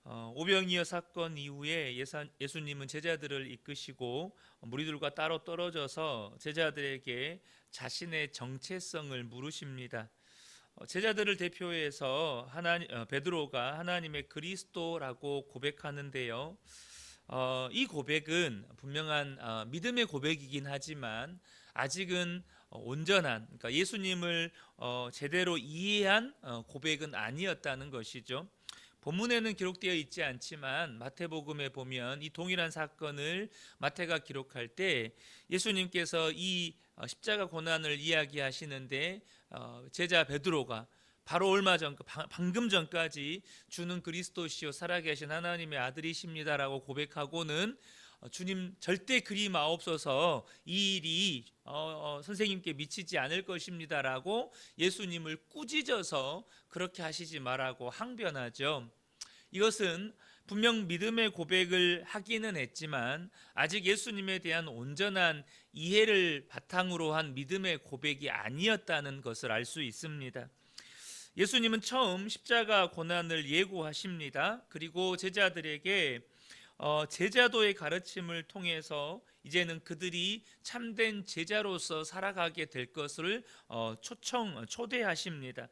오병이어 사건 이후에 예수님은 제자들을 이끄시고 무리들과 따로 떨어져서 제자들에게 자신의 정체성을 물으십니다. 제자들을 대표해서 베드로가 하나님의 그리스도라고 고백하는데요. 이 고백은 분명한 믿음의 고백이긴 하지만 아직은 온전한, 그러니까 예수님을 제대로 이해한 고백은 아니었다는 것이죠. 본문에는 기록되어 있지 않지만 마태복음에 보면 이 동일한 사건을 마태가 기록할 때 예수님께서 이 십자가 고난을 이야기하시는데 제자 베드로가 바로 방금 전까지 주는 그리스도시요 살아계신 하나님의 아들이십니다라고 고백하고는 주님 절대 그리 마옵소서, 이 일이 선생님께 미치지 않을 것입니다라고 예수님을 꾸짖어서 그렇게 하시지 말라고 항변하죠. 이것은 분명 믿음의 고백을 하기는 했지만 아직 예수님에 대한 온전한 이해를 바탕으로 한 믿음의 고백이 아니었다는 것을 알 수 있습니다. 예수님은 처음 십자가 고난을 예고하십니다. 그리고 제자들에게 제자도의 가르침을 통해서 이제는 그들이 참된 제자로서 살아가게 될 것을 초대하십니다.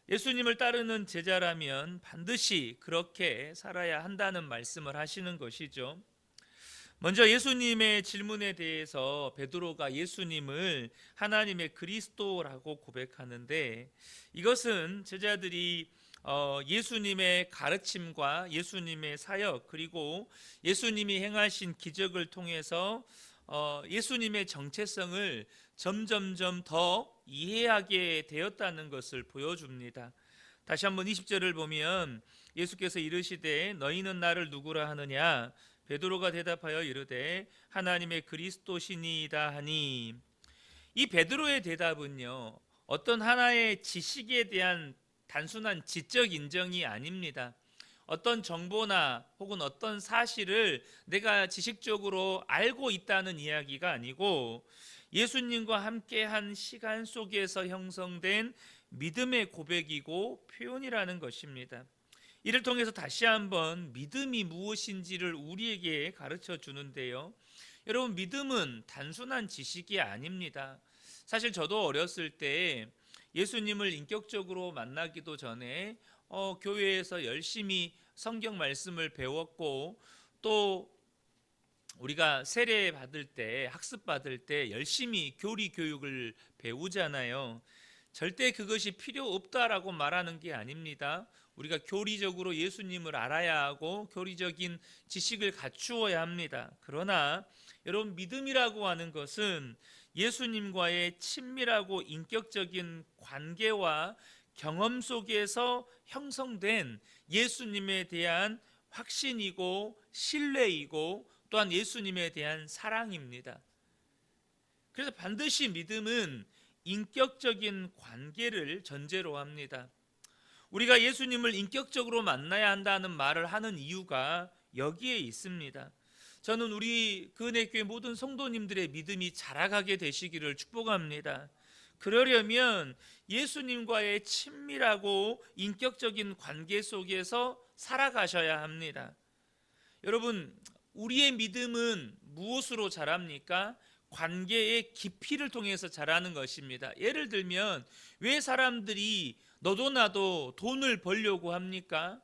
예수님을 따르는 제자라면 반드시 그렇게 살아야 한다는 말씀을 하시는 것이죠. 먼저 예수님의 질문에 대해서 베드로가 예수님을 하나님의 그리스도라고 고백하는데, 이것은 제자들이 예수님의 가르침과 예수님의 사역, 그리고 예수님이 행하신 기적을 통해서 예수님의 정체성을 점점점 더 이해하게 되었다는 것을 보여줍니다. 다시 한번 20절을 보면 예수께서 이르시되 너희는 나를 누구라 하느냐? 베드로가 대답하여 이르되 하나님의 그리스도시니이다 하니, 이 베드로의 대답은요, 어떤 하나의 지식에 대한 단순한 지적 인정이 아닙니다. 어떤 정보나 혹은 어떤 사실을 내가 지식적으로 알고 있다는 이야기가 아니고 예수님과 함께한 시간 속에서 형성된 믿음의 고백이고 표현이라는 것입니다. 이를 통해서 다시 한번 믿음이 무엇인지를 우리에게 가르쳐 주는데요. 여러분, 믿음은 단순한 지식이 아닙니다. 사실 저도 어렸을 때 예수님을 인격적으로 만나기도 전에 교회에서 열심히 성경 말씀을 배웠고, 또 우리가 세례 받을 때, 학습 받을 때 열심히 교리 교육을 배우잖아요. 절대 그것이 필요 없다라고 말하는 게 아닙니다. 우리가 교리적으로 예수님을 알아야 하고 교리적인 지식을 갖추어야 합니다. 그러나 여러분, 믿음이라고 하는 것은 예수님과의 친밀하고 인격적인 관계와 경험 속에서 형성된 예수님에 대한 확신이고 신뢰이고 또한 예수님에 대한 사랑입니다. 그래서 반드시 믿음은 인격적인 관계를 전제로 합니다. 우리가 예수님을 인격적으로 만나야 한다는 말을 하는 이유가 여기에 있습니다. 저는 우리 그은혜교회 모든 성도님들의 믿음이 자라가게 되시기를 축복합니다. 그러려면 예수님과의 친밀하고 인격적인 관계 속에서 살아가셔야 합니다. 여러분, 우리의 믿음은 무엇으로 자랍니까? 관계의 깊이를 통해서 자라는 것입니다. 예를 들면 왜 사람들이 너도 나도 돈을 벌려고 합니까?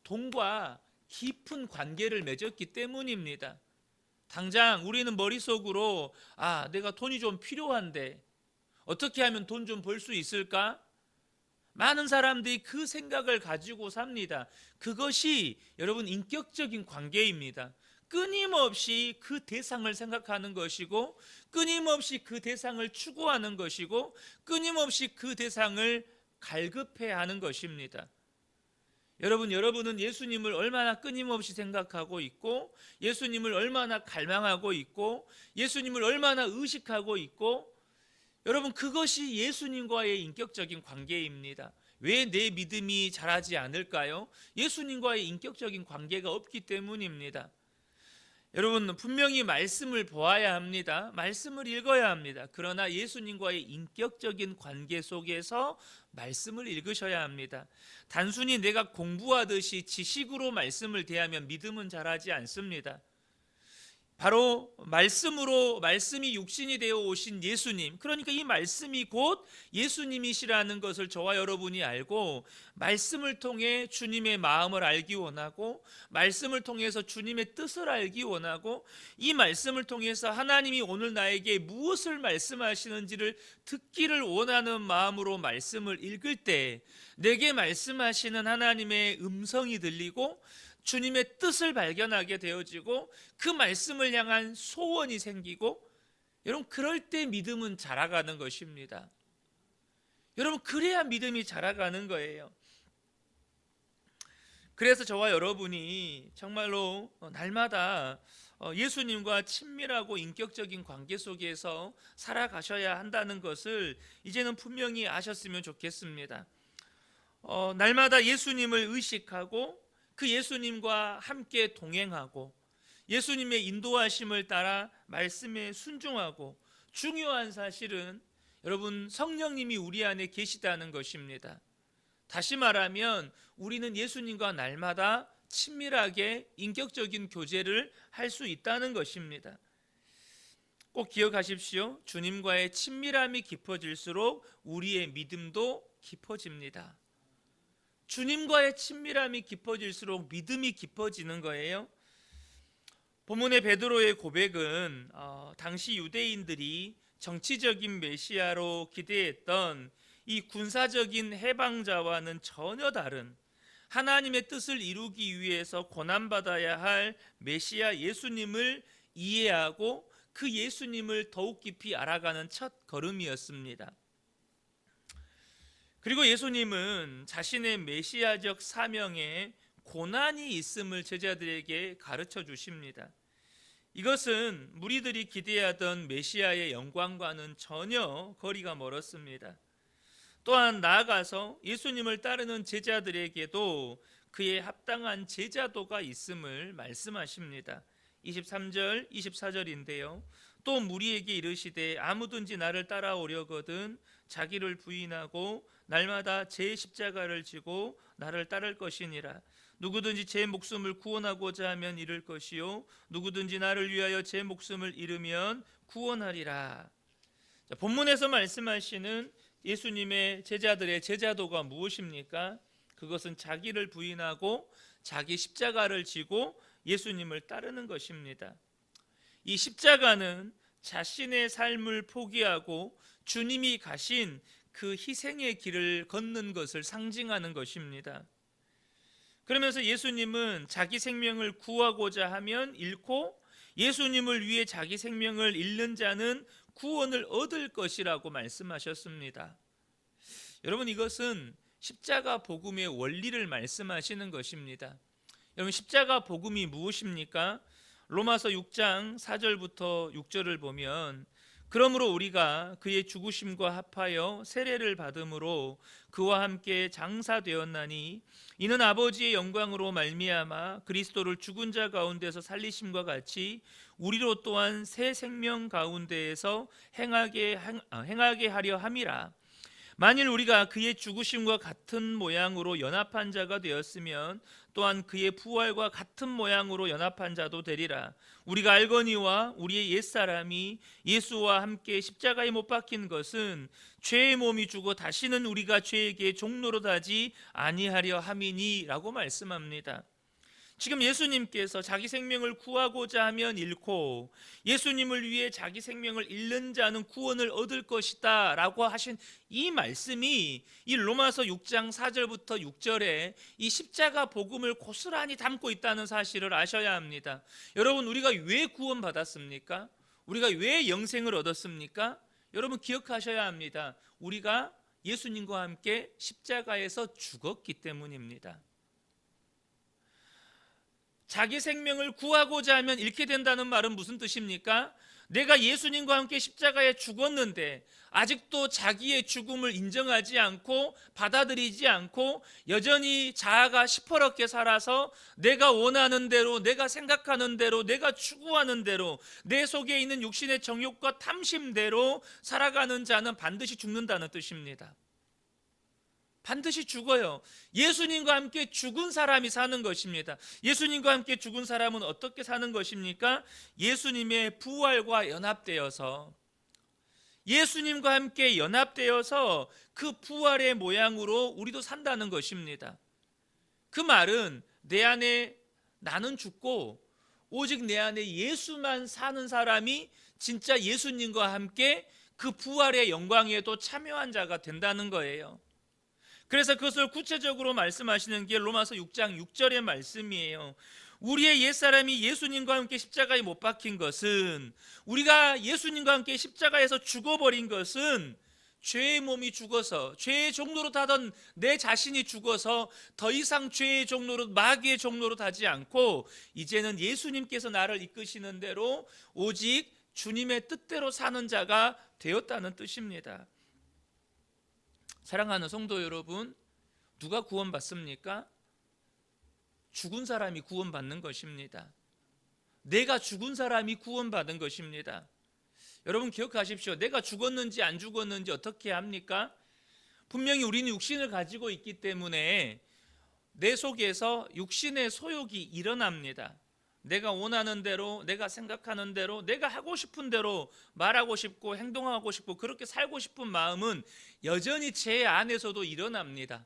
돈과 깊은 관계를 맺었기 때문입니다. 당장 우리는 머릿속으로 내가 돈이 좀 필요한데 어떻게 하면 돈 좀 벌 수 있을까? 많은 사람들이 그 생각을 가지고 삽니다. 그것이 여러분 인격적인 관계입니다. 끊임없이 그 대상을 생각하는 것이고, 끊임없이 그 대상을 추구하는 것이고, 끊임없이 그 대상을 갈급해야 하는 것입니다. 여러분은 예수님을 얼마나 끊임없이 생각하고 있고, 예수님을 얼마나 갈망하고 있고, 예수님을 얼마나 의식하고 있고, 여러분, 그것이 예수님과의 인격적인 관계입니다. 왜 내 믿음이 자라지 않을까요? 예수님과의 인격적인 관계가 없기 때문입니다. 여러분, 분명히 말씀을 보아야 합니다. 말씀을 읽어야 합니다. 그러나 예수님과의 인격적인 관계 속에서 말씀을 읽으셔야 합니다. 단순히 내가 공부하듯이 지식으로 말씀을 대하면 믿음은 자라지 않습니다. 바로 말씀이 육신이 되어 오신 예수님, 그러니까 이 말씀이 곧 예수님이시라는 것을 저와 여러분이 알고, 말씀을 통해 주님의 마음을 알기 원하고, 말씀을 통해서 주님의 뜻을 알기 원하고, 이 말씀을 통해서 하나님이 오늘 나에게 무엇을 말씀하시는지를 듣기를 원하는 마음으로 말씀을 읽을 때 내게 말씀하시는 하나님의 음성이 들리고 주님의 뜻을 발견하게 되어지고 그 말씀을 향한 소원이 생기고, 여러분, 그럴 때 믿음은 자라가는 것입니다. 여러분, 그래야 믿음이 자라가는 거예요. 그래서 저와 여러분이 정말로 날마다 예수님과 친밀하고 인격적인 관계 속에서 살아가셔야 한다는 것을 이제는 분명히 아셨으면 좋겠습니다. 날마다 예수님을 의식하고 그 예수님과 함께 동행하고 예수님의 인도하심을 따라 말씀에 순종하고, 중요한 사실은 여러분, 성령님이 우리 안에 계시다는 것입니다. 다시 말하면 우리는 예수님과 날마다 친밀하게 인격적인 교제를 할 수 있다는 것입니다. 꼭 기억하십시오. 주님과의 친밀함이 깊어질수록 우리의 믿음도 깊어집니다. 주님과의 친밀함이 깊어질수록 믿음이 깊어지는 거예요. 본문의 베드로의 고백은 당시 유대인들이 정치적인 메시아로 기대했던 이 군사적인 해방자와는 전혀 다른, 하나님의 뜻을 이루기 위해서 고난받아야 할 메시아 예수님을 이해하고 그 예수님을 더욱 깊이 알아가는 첫 걸음이었습니다. 그리고 예수님은 자신의 메시아적 사명에 고난이 있음을 제자들에게 가르쳐 주십니다. 이것은 무리들이 기대하던 메시아의 영광과는 전혀 거리가 멀었습니다. 또한 나아가서 예수님을 따르는 제자들에게도 그에 합당한 제자도가 있음을 말씀하십니다. 23절, 24절인데요. 또 무리에게 이르시되 아무든지 나를 따라오려거든 자기를 부인하고 날마다 제 십자가를 지고 나를 따를 것이니라. 누구든지 제 목숨을 구원하고자 하면 잃을 것이요 누구든지 나를 위하여 제 목숨을 잃으면 구원하리라. 본문에서 말씀하시는 예수님의 제자들의 제자도가 무엇입니까? 그것은 자기를 부인하고 자기 십자가를 지고 예수님을 따르는 것입니다. 이 십자가는 자신의 삶을 포기하고 주님이 가신 그 희생의 길을 걷는 것을 상징하는 것입니다. 그러면서 예수님은 자기 생명을 구하고자 하면 잃고 예수님을 위해 자기 생명을 잃는 자는 구원을 얻을 것이라고 말씀하셨습니다. 여러분, 이것은 십자가 복음의 원리를 말씀하시는 것입니다. 여러분, 십자가 복음이 무엇입니까? 로마서 6장 4절부터 6절을 보면, 그러므로 우리가 그의 죽으심과 합하여 세례를 받음으로 그와 함께 장사되었나니 이는 아버지의 영광으로 말미암아 그리스도를 죽은 자 가운데서 살리심과 같이 우리로 또한 새 생명 가운데에서 행하게 하려 함이라. 만일 우리가 그의 죽으심과 같은 모양으로 연합한 자가 되었으면 또한 그의 부활과 같은 모양으로 연합한 자도 되리라. 우리가 알거니와 우리의 옛사람이 예수와 함께 십자가에 못 박힌 것은 죄의 몸이 죽어 다시는 우리가 죄에게 종노릇하지 아니하려 함이니 라고 말씀합니다. 지금 예수님께서 자기 생명을 구하고자 하면 잃고 예수님을 위해 자기 생명을 잃는 자는 구원을 얻을 것이다 라고 하신 이 말씀이 이 로마서 6장 4절부터 6절에 이 십자가 복음을 고스란히 담고 있다는 사실을 아셔야 합니다. 여러분, 우리가 왜 구원받았습니까? 우리가 왜 영생을 얻었습니까? 여러분, 기억하셔야 합니다. 우리가 예수님과 함께 십자가에서 죽었기 때문입니다. 자기 생명을 구하고자 하면 잃게 된다는 말은 무슨 뜻입니까? 내가 예수님과 함께 십자가에 죽었는데 아직도 자기의 죽음을 인정하지 않고 받아들이지 않고 여전히 자아가 시퍼렇게 살아서 내가 원하는 대로, 내가 생각하는 대로, 내가 추구하는 대로 내 속에 있는 육신의 정욕과 탐심대로 살아가는 자는 반드시 죽는다는 뜻입니다. 반드시 죽어요. 예수님과 함께 죽은 사람이 사는 것입니다. 예수님과 함께 죽은 사람은 어떻게 사는 것입니까? 예수님의 부활과 연합되어서, 예수님과 함께 연합되어서 그 부활의 모양으로 우리도 산다는 것입니다. 그 말은 내 안에 나는 죽고 오직 내 안에 예수만 사는 사람이 진짜 예수님과 함께 그 부활의 영광에도 참여한 자가 된다는 거예요. 그래서 그것을 구체적으로 말씀하시는 게 로마서 6장 6절의 말씀이에요. 우리의 옛사람이 예수님과 함께 십자가에 못 박힌 것은, 우리가 예수님과 함께 십자가에서 죽어버린 것은 죄의 몸이 죽어서, 죄의 종로로 타던 내 자신이 죽어서 더 이상 죄의 종로로, 마귀의 종로로 타지 않고 이제는 예수님께서 나를 이끄시는 대로 오직 주님의 뜻대로 사는 자가 되었다는 뜻입니다. 사랑하는 성도 여러분, 누가 구원받습니까? 죽은 사람이 구원받는 것입니다. 내가 죽은 사람이 구원받은 것입니다. 여러분 기억하십시오. 내가 죽었는지 안 죽었는지 어떻게 합니까? 분명히 우리는 육신을 가지고 있기 때문에 내 속에서 육신의 소욕이 일어납니다. 내가 원하는 대로, 내가 생각하는 대로, 내가 하고 싶은 대로 말하고 싶고 행동하고 싶고 그렇게 살고 싶은 마음은 여전히 제 안에서도 일어납니다.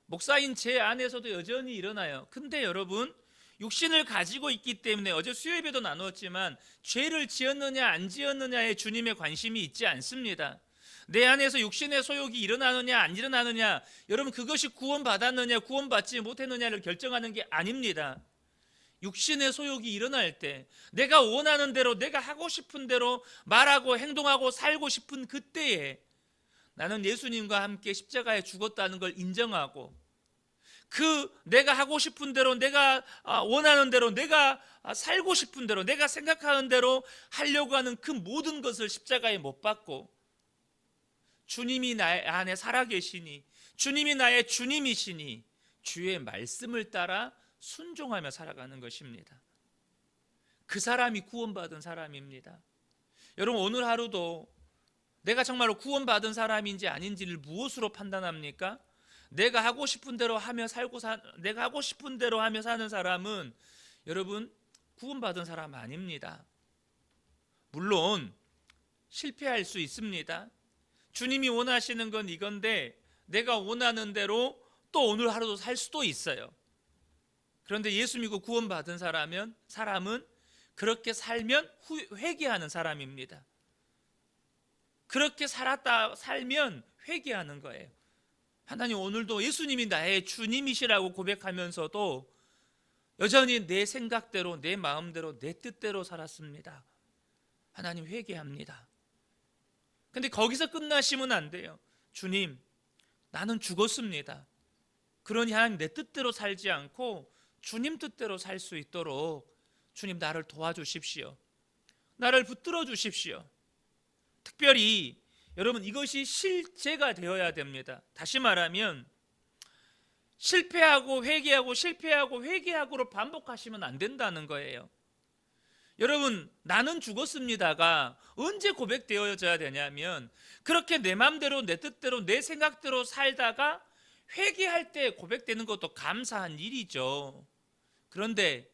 목사인 제 안에서도 여전히 일어나요. 근데 여러분, 육신을 가지고 있기 때문에 어제 수요예배도 나누었지만 죄를 지었느냐 안 지었느냐에 주님의 관심이 있지 않습니다. 내 안에서 육신의 소욕이 일어나느냐 안 일어나느냐, 여러분 그것이 구원받았느냐 구원받지 못했느냐를 결정하는 게 아닙니다. 육신의 소욕이 일어날 때, 내가 원하는 대로, 내가 하고 싶은 대로 말하고 행동하고 살고 싶은 그때에 나는 예수님과 함께 십자가에 죽었다는 걸 인정하고, 그 내가 하고 싶은 대로, 내가 원하는 대로, 내가 살고 싶은 대로, 내가 생각하는 대로 하려고 하는 그 모든 것을 십자가에 못 박고 주님이 나의 안에 살아계시니, 주님이 나의 주님이시니 주의 말씀을 따라 순종하며 살아가는 것입니다. 그 사람이 구원받은 사람입니다. 여러분 오늘 하루도 내가 정말로 구원받은 사람인지 아닌지를 무엇으로 판단합니까? 내가 하고 싶은 대로 하며 살고 내가 하고 싶은 대로 하며 사는 사람은 여러분 구원받은 사람 아닙니다. 물론 실패할 수 있습니다. 주님이 원하시는 건 이건데 내가 원하는 대로 또 오늘 하루도 살 수도 있어요. 그런데 예수 믿고 구원받은 사람은 그렇게 살면 회개하는 사람입니다. 그렇게 살면 회개하는 거예요. 하나님, 오늘도 예수님이 나의 주님이시라고 고백하면서도 여전히 내 생각대로, 내 마음대로, 내 뜻대로 살았습니다. 하나님, 회개합니다. 근데 거기서 끝나시면 안 돼요. 주님, 나는 죽었습니다. 그러니 하나님, 내 뜻대로 살지 않고 주님 뜻대로 살 수 있도록 주님 나를 도와주십시오. 나를 붙들어 주십시오. 특별히 여러분, 이것이 실제가 되어야 됩니다. 다시 말하면 실패하고 회개하고 실패하고 회개하고로 반복하시면 안 된다는 거예요. 여러분, 나는 죽었습니다가 언제 고백되어져야 되냐면, 그렇게 내 마음대로, 내 뜻대로, 내 생각대로 살다가 회개할 때 고백되는 것도 감사한 일이죠. 그런데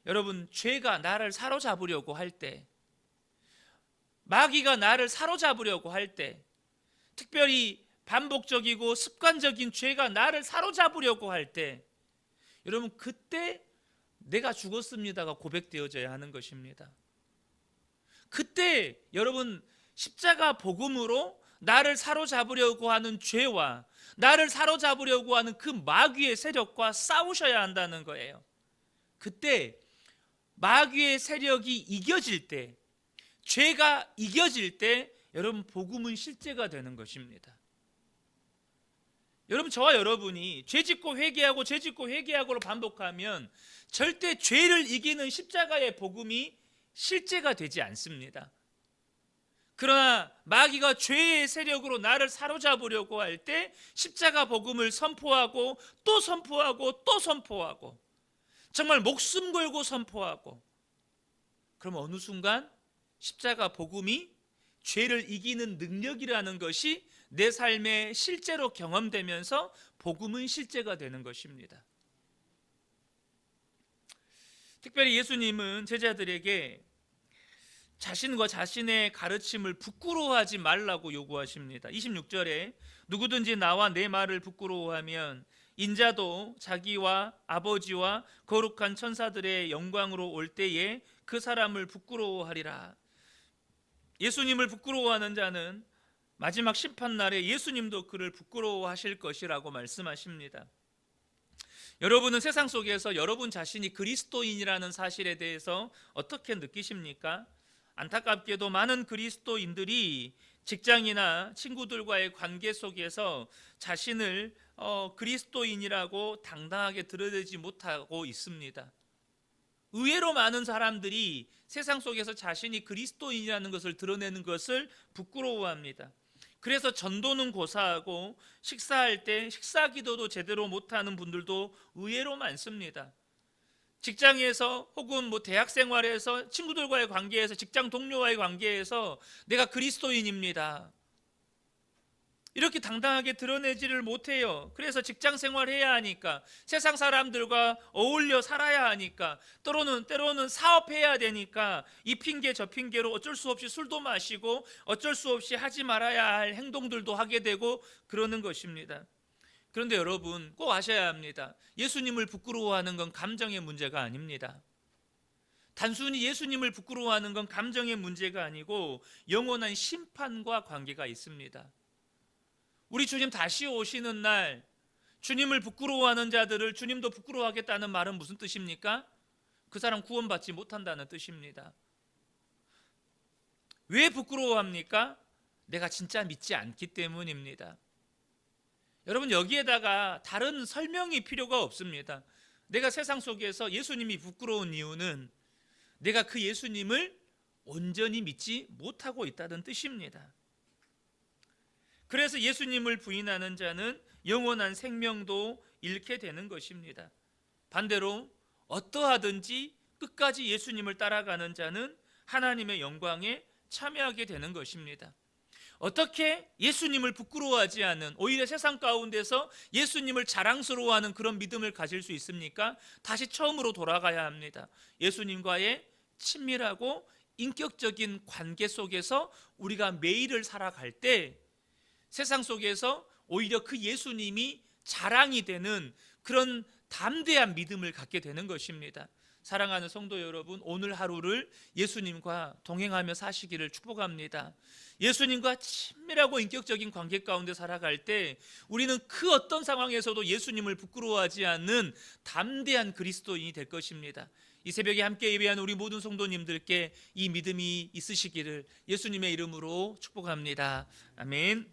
여러분, 죄가 나를 사로잡으려고 할 때, 마귀가 나를 사로잡으려고 할 때, 특별히 반복적이고 습관적인 죄가 나를 사로잡으려고 할 때, 여러분 그때 내가 죽었습니다가 고백되어져야 하는 것입니다. 그때 여러분 십자가 복음으로 나를 사로잡으려고 하는 죄와 나를 사로잡으려고 하는 그 마귀의 세력과 싸우셔야 한다는 거예요. 그때 마귀의 세력이 이겨질 때, 죄가 이겨질 때 여러분 복음은 실제가 되는 것입니다. 여러분, 저와 여러분이 죄짓고 회개하고 죄짓고 회개하고를 반복하면 절대 죄를 이기는 십자가의 복음이 실제가 되지 않습니다. 그러나 마귀가 죄의 세력으로 나를 사로잡으려고 할 때 십자가 복음을 선포하고 또 선포하고 또 선포하고 정말 목숨 걸고 선포하고, 그럼 어느 순간 십자가 복음이 죄를 이기는 능력이라는 것이 내 삶에 실제로 경험되면서 복음은 실제가 되는 것입니다. 특별히 예수님은 제자들에게 자신과 자신의 가르침을 부끄러워하지 말라고 요구하십니다. 26절에 누구든지 나와 내 말을 부끄러워하면 인자도 자기와 아버지와 거룩한 천사들의 영광으로 올 때에 그 사람을 부끄러워하리라. 예수님을 부끄러워하는 자는 마지막 심판날에 예수님도 그를 부끄러워하실 것이라고 말씀하십니다. 여러분은 세상 속에서 여러분 자신이 그리스도인이라는 사실에 대해서 어떻게 느끼십니까? 안타깝게도 많은 그리스도인들이 직장이나 친구들과의 관계 속에서 자신을 그리스도인이라고 당당하게 드러내지 못하고 있습니다. 의외로 많은 사람들이 세상 속에서 자신이 그리스도인이라는 것을 드러내는 것을 부끄러워합니다. 그래서 전도는 고사하고 식사할 때 식사 기도도 제대로 못하는 분들도 의외로 많습니다. 직장에서 혹은 대학 생활에서 친구들과의 관계에서 직장 동료와의 관계에서 내가 그리스도인입니다, 이렇게 당당하게 드러내지를 못해요. 그래서 직장 생활해야 하니까, 세상 사람들과 어울려 살아야 하니까, 때로는 사업해야 되니까 이 핑계 저 핑계로 어쩔 수 없이 술도 마시고 어쩔 수 없이 하지 말아야 할 행동들도 하게 되고 그러는 것입니다. 그런데 여러분, 꼭 아셔야 합니다. 예수님을 부끄러워하는 건 감정의 문제가 아닙니다. 단순히 예수님을 부끄러워하는 건 감정의 문제가 아니고 영원한 심판과 관계가 있습니다. 우리 주님 다시 오시는 날 주님을 부끄러워하는 자들을 주님도 부끄러워하겠다는 말은 무슨 뜻입니까? 그 사람 구원받지 못한다는 뜻입니다. 왜 부끄러워합니까? 내가 진짜 믿지 않기 때문입니다. 여러분, 여기에다가 다른 설명이 필요가 없습니다. 내가 세상 속에서 예수님이 부끄러운 이유는 내가 그 예수님을 온전히 믿지 못하고 있다는 뜻입니다. 그래서 예수님을 부인하는 자는 영원한 생명도 잃게 되는 것입니다. 반대로 어떠하든지 끝까지 예수님을 따라가는 자는 하나님의 영광에 참여하게 되는 것입니다. 어떻게 예수님을 부끄러워하지 않는, 오히려 세상 가운데서 예수님을 자랑스러워하는 그런 믿음을 가질 수 있습니까? 다시 처음으로 돌아가야 합니다. 예수님과의 친밀하고 인격적인 관계 속에서 우리가 매일을 살아갈 때 세상 속에서 오히려 그 예수님이 자랑이 되는 그런 담대한 믿음을 갖게 되는 것입니다. 사랑하는 성도 여러분, 오늘 하루를 예수님과 동행하며 사시기를 축복합니다. 예수님과 친밀하고 인격적인 관계 가운데 살아갈 때 우리는 그 어떤 상황에서도 예수님을 부끄러워하지 않는 담대한 그리스도인이 될 것입니다. 이 새벽에 함께 예배하는 우리 모든 성도님들께 이 믿음이 있으시기를 예수님의 이름으로 축복합니다. 아멘.